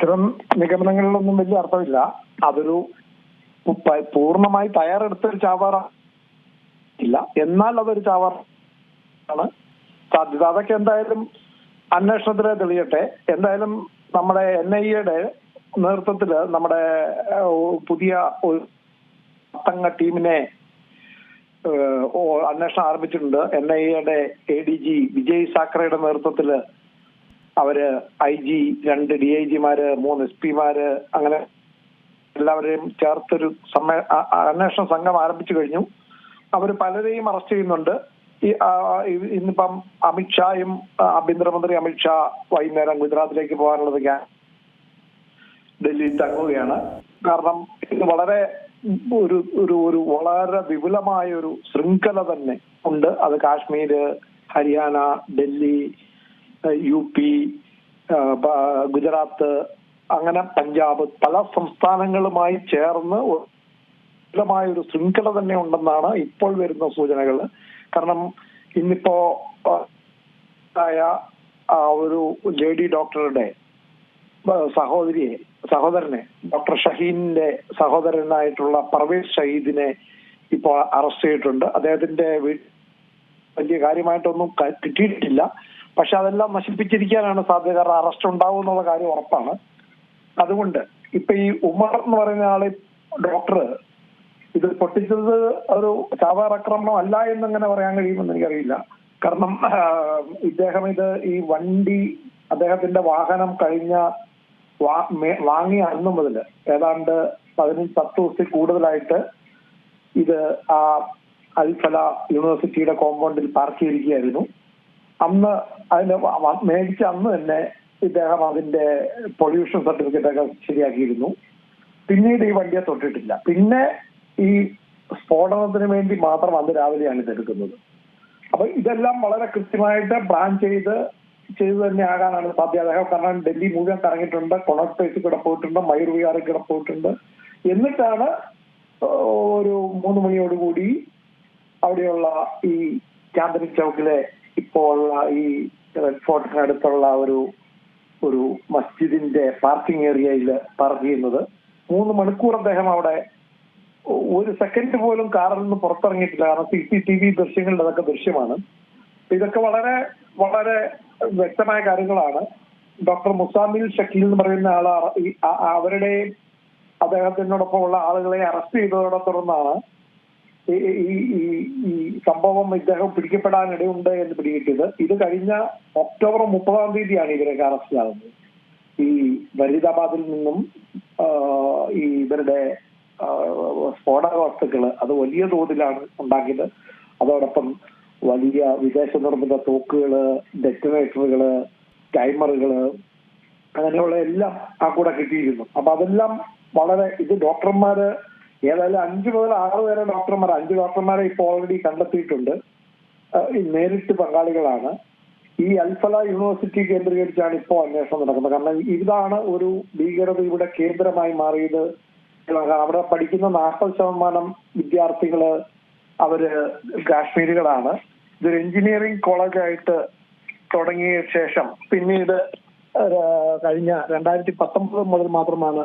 ഇത്തരം നിഗമനങ്ങളിലൊന്നും വലിയ അർത്ഥമില്ല. അതൊരു പൂർണ്ണമായി തയ്യാറെടുത്തൊരു ചാവാറ ഇല്ല, എന്നാൽ അതൊരു ചാവാറാണ് സാധ്യത. അതൊക്കെ എന്തായാലും അന്വേഷണത്തിലെ തെളിയട്ടെ. എന്തായാലും നമ്മുടെ NIA നേതൃത്വത്തില് നമ്മുടെ പുതിയ അംഗ ടീമിനെ അന്വേഷണം ആരംഭിച്ചിട്ടുണ്ട്. NIA ADG വിജയ് സാക്കറയുടെ നേതൃത്വത്തില് അവര് IG, 2 DIGമാര്, 3 SP മാര്, അങ്ങനെ എല്ലാവരെയും ചേർത്തൊരു അന്വേഷണ സംഘം ആരംഭിച്ചു കഴിഞ്ഞു. അവര് പലരെയും അറസ്റ്റ് ചെയ്യുന്നുണ്ട്. ഇന്നിപ്പം അമിത്ഷായും ആഭ്യന്തരമന്ത്രി അമിത്ഷാ വൈകുന്നേരം ഗുജറാത്തിലേക്ക് പോകാനുള്ളത് ഡൽഹിയിൽ തങ്ങുകയാണ്. കാരണം ഇത് വളരെ ഒരു വളരെ വിപുലമായ ഒരു ശൃംഖല തന്നെ ഉണ്ട്. അത് കാശ്മീര്, ഹരിയാന, ഡൽഹി, UP, ഗുജറാത്ത്, അങ്ങനെ പഞ്ചാബ്, പല സംസ്ഥാനങ്ങളുമായി ചേർന്ന് ഒരു ശൃംഖല തന്നെ ഉണ്ടെന്നാണ് ഇപ്പോൾ വരുന്ന സൂചനകൾ. കാരണം ഇന്നിപ്പോ ഒരു ലേഡി ഡോക്ടറുടെ സഹോദരനെ, ഡോക്ടർ ഷഹീന്റെ സഹോദരനായിട്ടുള്ള പർവേസ് ഷഹീദിനെ ഇപ്പോൾ അറസ്റ്റ് ചെയ്തിട്ടുണ്ട്. അദ്ദേഹത്തിന്റെ വലിയ കാര്യമായിട്ടൊന്നും കിട്ടിയിട്ടില്ല. പക്ഷെ അതെല്ലാം നശിപ്പിച്ചിരിക്കാനാണ് സാധ്യത. കാരണം അറസ്റ്റ് ഉണ്ടാവും എന്നുള്ള കാര്യം ഉറപ്പാണ്. അതുകൊണ്ട് ഇപ്പൊ ഈ ഉമർ എന്ന് പറയുന്ന ആള് ഡോക്ടർ ഇത് പൊട്ടിച്ചത് ഒരു ചാവാറാക്രമണം അല്ല എന്നങ്ങനെ പറയാൻ കഴിയുമെന്ന് എനിക്കറിയില്ല. കാരണം ഇദ്ദേഹം ഈ വണ്ടി, അദ്ദേഹത്തിന്റെ വാഹനം വാങ്ങിയ അന്ന് മുതൽ ഏതാണ്ട് 10 ദിവസത്തിൽ കൂടുതലായിട്ട് ഇത് ആ അൽഫല യൂണിവേഴ്സിറ്റിയുടെ കോമ്പൗണ്ടിൽ പാർക്ക് ചെയ്തിരിക്കുകയായിരുന്നു. അന്ന് അതിന് മേടിച്ച അന്ന് തന്നെ ഇദ്ദേഹം അതിന്റെ പൊല്യൂഷൻ സർട്ടിഫിക്കറ്റ് ഒക്കെ ശരിയാക്കിയിരുന്നു. പിന്നീട് ഈ വണ്ടിയെ തൊട്ടിട്ടില്ല. പിന്നെ ഈ സ്ഫോടനത്തിന് വേണ്ടി മാത്രം അന്ന് രാവിലെയാണ് ഇതെടുക്കുന്നത്. അപ്പൊ ഇതെല്ലാം വളരെ കൃത്യമായിട്ട് പ്ലാൻ ചെയ്ത് തന്നെ ആകാനാണ് സാധ്യത. അദ്ദേഹം കാരണം ഡൽഹി മുഴുവൻ കറങ്ങിയിട്ടുണ്ട്, കൊണോട്ട് പ്ലേസിൽ കൂടെ പോയിട്ടുണ്ട്, മയൂർ വിഹാറിൽ കൂടെ പോയിട്ടുണ്ട്. എന്നിട്ടാണ് ഒരു 3 മണിയോടുകൂടി അവിടെയുള്ള ഈ ചാന്ദിനി ചൗക്കിലെ ഇപ്പോൾ ഉള്ള ഈ റെഡ് ഫോർട്ടിനടുത്തുള്ള ഒരു മസ്ജിദിന്റെ പാർക്കിംഗ് ഏരിയയിൽ പാർക്ക് ചെയ്യുന്നത്. 3 മണിക്കൂർ അദ്ദേഹം അവിടെ ഒരു സെക്കൻഡ് പോലും കാറിൽ നിന്ന് പുറത്തിറങ്ങിയിട്ടില്ല. കാരണം CCTV ദൃശ്യങ്ങളുടെ അതൊക്കെ ദൃശ്യമാണ്. ഇതൊക്കെ വളരെ വളരെ വ്യക്തമായ കാര്യങ്ങളാണ്. ഡോക്ടർ മുസാമിൽ ഷക്കീൽ എന്ന് പറയുന്ന അവരുടെ അദ്ദേഹത്തിനോടൊപ്പം ഉള്ള ആളുകളെ അറസ്റ്റ് ചെയ്തതോടെ തുടർന്നാണ് ഈ സംഭവം ഇദ്ദേഹം പിടിക്കപ്പെടാനിടയുണ്ട് എന്ന് പിടികിട്ടിയത്. ഇത് കഴിഞ്ഞ ഒക്ടോബർ 30 ഇവരൊക്കെ അറസ്റ്റ് ആകുന്നത്. ഈ ഫരീദാബാദിൽ നിന്നും ഈ ഇവരുടെ സ്ഫോടക വസ്തുക്കള് അത് വലിയ തോതിലാണ് ഉണ്ടാക്കിയത്. അതോടൊപ്പം വലിയ വിദേശ നിർമ്മിത തോക്കുകള്, ഡെറ്റനേറ്ററുകള്, ടൈമറുകള്, അങ്ങനെയുള്ള എല്ലാം ആ കൂടെ കിട്ടിയിരുന്നു. അപ്പൊ അതെല്ലാം വളരെ ഇത് ഡോക്ടർമാര് ഏതായാലും 5 മുതൽ 6 വരെ 5 ഡോക്ടർമാരെ ഇപ്പോൾ ഓൾറെഡി കണ്ടെത്തിയിട്ടുണ്ട്. നേരിട്ട് പങ്കാളികളാണ്. ഈ അൽഫല യൂണിവേഴ്സിറ്റി കേന്ദ്രീകരിച്ചാണ് ഇപ്പോൾ അന്വേഷണം നടക്കുന്നത്. കാരണം ഇതാണ് ഒരു ഭീകരതയുടെ കേന്ദ്രമായി മാറിയത്. അവിടെ പഠിക്കുന്ന 40% വിദ്യാർത്ഥികള് അവര് കാശ്മീരികളാണ്. ഇതൊരു എഞ്ചിനീയറിംഗ് കോളേജായിട്ട് തുടങ്ങിയ ശേഷം പിന്നീട് കഴിഞ്ഞ 2019 മുതൽ മാത്രമാണ്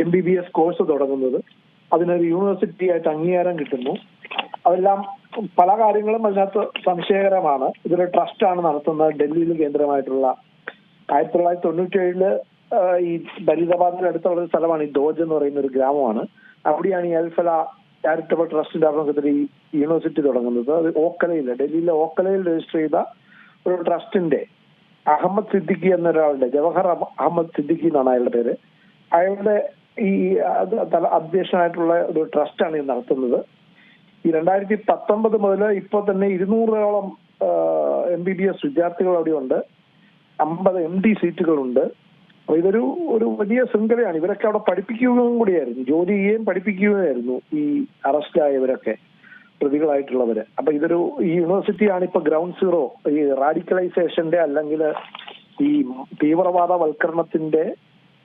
MBBS കോഴ്സ് തുടങ്ങുന്നത്. അതിനൊരു യൂണിവേഴ്സിറ്റി ആയിട്ട് അംഗീകാരം കിട്ടുന്നു. അതെല്ലാം പല കാര്യങ്ങളും അതിനകത്ത് സംശയകരമാണ്. ഇതൊരു ട്രസ്റ്റാണ് നടത്തുന്നത്. ഡൽഹിയിൽ കേന്ദ്രമായിട്ടുള്ള 1997 ഈ ഫരീദാബാദിന് അടുത്തുള്ള ഒരു സ്ഥലമാണ് ഈ ദോജ് എന്ന് പറയുന്ന ഒരു ഗ്രാമമാണ്. അവിടെയാണ് ഈ അൽഫല ചാരിറ്റബിൾ ട്രസ്റ്റിന്റെ ആഭിമുഖ്യത്തിൽ ഈ യൂണിവേഴ്സിറ്റി തുടങ്ങുന്നത്. അത് ഡൽഹിയിലെ ഓക്കലയിൽ രജിസ്റ്റർ ചെയ്ത ഒരു ട്രസ്റ്റിന്റെ അഹമ്മദ് സിദ്ദിഖി എന്നൊരാളുടെ, ജവഹർ അഹമ്മദ് സിദ്ദിഖി എന്നാണ് അയാളുടെ പേര്, അയാളുടെ ഈ അധ്യക്ഷനായിട്ടുള്ള ഒരു ട്രസ്റ്റാണ് ഇത് നടത്തുന്നത്. ഈ 2019 മുതൽ ഇപ്പോൾ തന്നെ 200ഓളം MBBS വിദ്യാർത്ഥികൾ അവിടെയുണ്ട്. 50 MD സീറ്റുകളുണ്ട്. അപ്പൊ ഇതൊരു വലിയ ശൃംഖലയാണ്. ഇവരൊക്കെ അവിടെ പഠിപ്പിക്കുകയും കൂടിയായിരുന്നു, ജോലി ചെയ്യുകയും പഠിപ്പിക്കുകയായിരുന്നു ഈ അറസ്റ്റായവരൊക്കെ, പ്രതികളായിട്ടുള്ളവര്. അപ്പൊ ഈ യൂണിവേഴ്സിറ്റിയാണ് ഇപ്പൊ ഗ്രൗണ്ട് സീറോ ഈ റാഡിക്കലൈസേഷന്റെ അല്ലെങ്കിൽ ഈ തീവ്രവാദവൽക്കരണത്തിന്റെ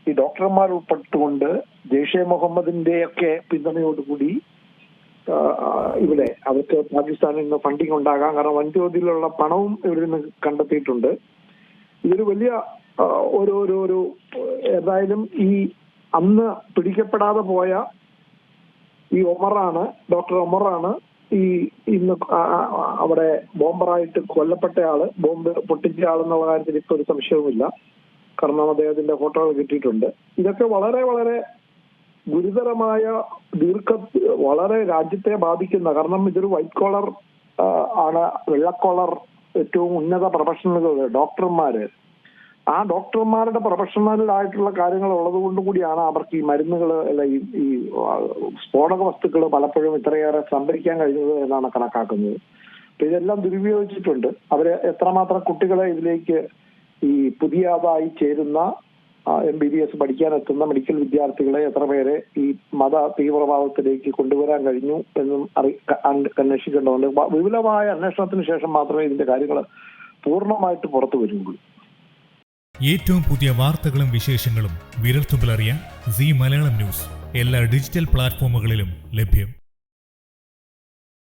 ഈ ഡോക്ടർമാർ ഉൾപ്പെട്ടുകൊണ്ട് ജെയ്ഷെ മുഹമ്മദിന്റെ ഒക്കെ പിന്തുണയോടുകൂടി ഇവിടെ അവർക്ക് പാകിസ്ഥാനിൽ നിന്ന് ഫണ്ടിങ് ഉണ്ടാകാം. കാരണം വൻതോതിലുള്ള പണവും ഇവരിൽ നിന്ന് കണ്ടെത്തിയിട്ടുണ്ട്. ഇതൊരു വലിയ ഒരു ഏതായാലും ഈ അന്ന് പിടിക്കപ്പെടാതെ പോയ ഈ ഡോക്ടർ ഒമറാണ് ഇന്ന് അവിടെ ബോംബറായിട്ട് കൊല്ലപ്പെട്ടയാള്, ബോംബ് പൊട്ടിച്ച ആളെന്നുള്ള കാര്യത്തിൽ ഇപ്പൊ ഒരു സംശയവുമില്ല. കാരണം അദ്ദേഹത്തിന്റെ ഫോട്ടോകൾ കിട്ടിയിട്ടുണ്ട്. ഇതൊക്കെ വളരെ വളരെ ഗുരുതരമായ വളരെ രാജ്യത്തെ ബാധിക്കുന്ന, കാരണം ഇതൊരു വൈറ്റ് കോളർ ആണ്, വെള്ളക്കോളർ ഏറ്റവും ഉന്നത പ്രൊഫഷണലുകൾ ഡോക്ടർമാര്, ആ ഡോക്ടർമാരുടെ പ്രൊഫഷണലായിട്ടുള്ള കാര്യങ്ങൾ ഉള്ളത് കൊണ്ട് കൂടിയാണ് അവർക്ക് ഈ മരുന്നുകൾ അല്ല ഈ സ്ഫോടക വസ്തുക്കൾ പലപ്പോഴും ഇത്രയേറെ സംഭരിക്കാൻ കഴിഞ്ഞത് എന്നാണ് കണക്കാക്കുന്നത്. അപ്പൊ ഇതെല്ലാം ദുരുപയോഗിച്ചിട്ടുണ്ട്. അവര് എത്രമാത്രം കുട്ടികളെ ഇതിലേക്ക് ഈ പുതിയതായി ചേരുന്ന MBBS പഠിക്കാനെത്തുന്ന മെഡിക്കൽ വിദ്യാർത്ഥികളെ എത്ര പേരെ ഈ മത തീവ്രവാദത്തിലേക്ക് കൊണ്ടുവരാൻ കഴിഞ്ഞു എന്നും അന്വേഷിക്കേണ്ടതുണ്ട്. വിപുലമായ അന്വേഷണത്തിന് ശേഷം മാത്രമേ ഇതിന്റെ കാര്യങ്ങൾ പൂർണ്ണമായിട്ട് പുറത്തു വരുള്ളൂ. ഏറ്റവും പുതിയ വാർത്തകളും വിശേഷങ്ങളും വിരൽത്തുമ്പിലറിയാൻ സീ മലയാളം ന്യൂസ് എല്ലാ ഡിജിറ്റൽ പ്ലാറ്റ്ഫോമുകളിലും ലഭ്യം.